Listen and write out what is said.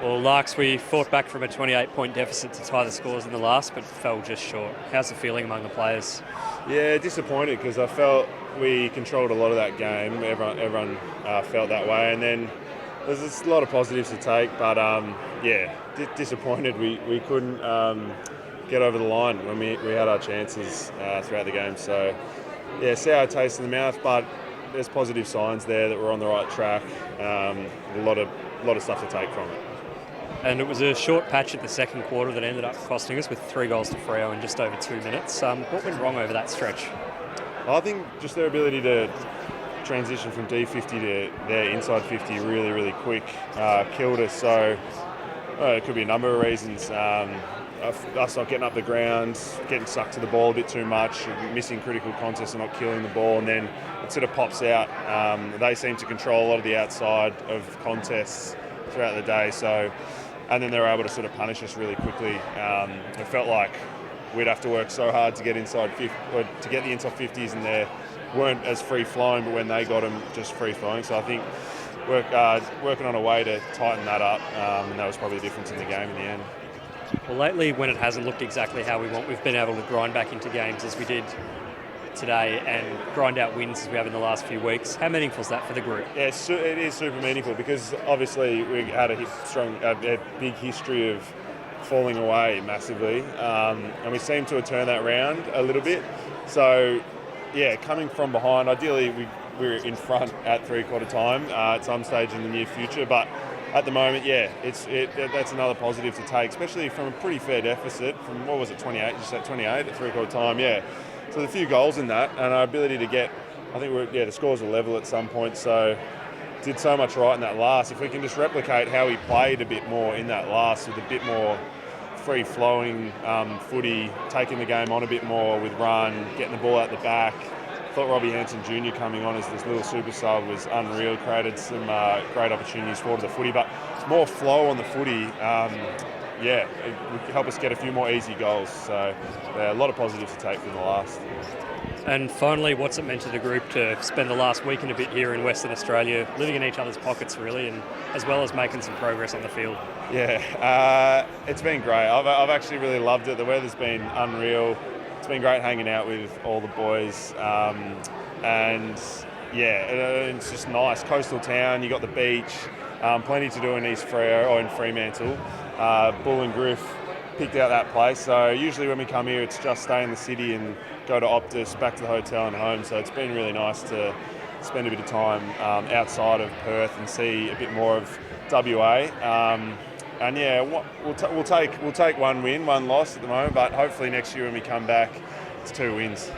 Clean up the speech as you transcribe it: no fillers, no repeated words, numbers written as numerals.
Well, Larks, we fought back from a 28-point deficit to tie the scores in the last, but fell just short. How's the feeling among the players? Yeah, disappointed because I felt we controlled a lot of that game. Everyone felt that way, and then there's a lot of positives to take, but disappointed we couldn't get over the line when we had our chances throughout the game. So, yeah, sour taste in the mouth, but there's positive signs there that we're on the right track. A lot of stuff to take from it. And it was a short patch at the second quarter that ended up costing us with 3 goals to Freo in just over 2 minutes. What went wrong over that stretch? I think just their ability to transition from D50 to their inside 50 really, really quick killed us. So it could be a number of reasons. Us not getting up the ground, getting stuck to the ball a bit too much, missing critical contests and not killing the ball, and then it sort of pops out. They seem to control a lot of the outside of contests throughout the day. And then they were able to sort of punish us really quickly. It felt like we'd have to work so hard to get inside to get the inside 50s, and they weren't as free flowing. But when they got them, just free flowing. So I think working on a way to tighten that up, and that was probably the difference in the game in the end. Well, lately, when it hasn't looked exactly how we want, we've been able to grind back into games as we did today and grind out wins as we have in the last few weeks. How meaningful is that for the group? Yeah, it is super meaningful because obviously we had a big history of falling away massively, and we seem to have turned that round a little bit. So, yeah, coming from behind, ideally we're in front at three-quarter time at some stage in the near future, but at the moment, that's another positive to take, especially from a pretty fair deficit from, 28, just at 28 at three-quarter time, yeah. So there's a few goals in that, and our ability to get, I think the scores were level at some point, so did so much right in that last. If we can just replicate how he played a bit more in that last with a bit more free-flowing footy, taking the game on a bit more with run, getting the ball out the back. I thought Robbie Hanson Jr. coming on as this little super sub was unreal, created some great opportunities for the footy, but it's more flow on the footy. It would help us get a few more easy goals. So, a lot of positives to take from the last. And finally, what's it meant to the group to spend the last week and a bit here in Western Australia, living in each other's pockets really, and as well as making some progress on the field? Yeah, it's been great. I've actually really loved it. The weather's been unreal. It's been great hanging out with all the boys. It's just nice. Coastal town, you got the beach, plenty to do in East Freo or in Fremantle. Bull and Griff picked out that place. So usually when we come here, it's just stay in the city and go to Optus, back to the hotel and home. So it's been really nice to spend a bit of time outside of Perth and see a bit more of WA. We'll take one win, one loss at the moment, but hopefully next year when we come back, it's 2 wins.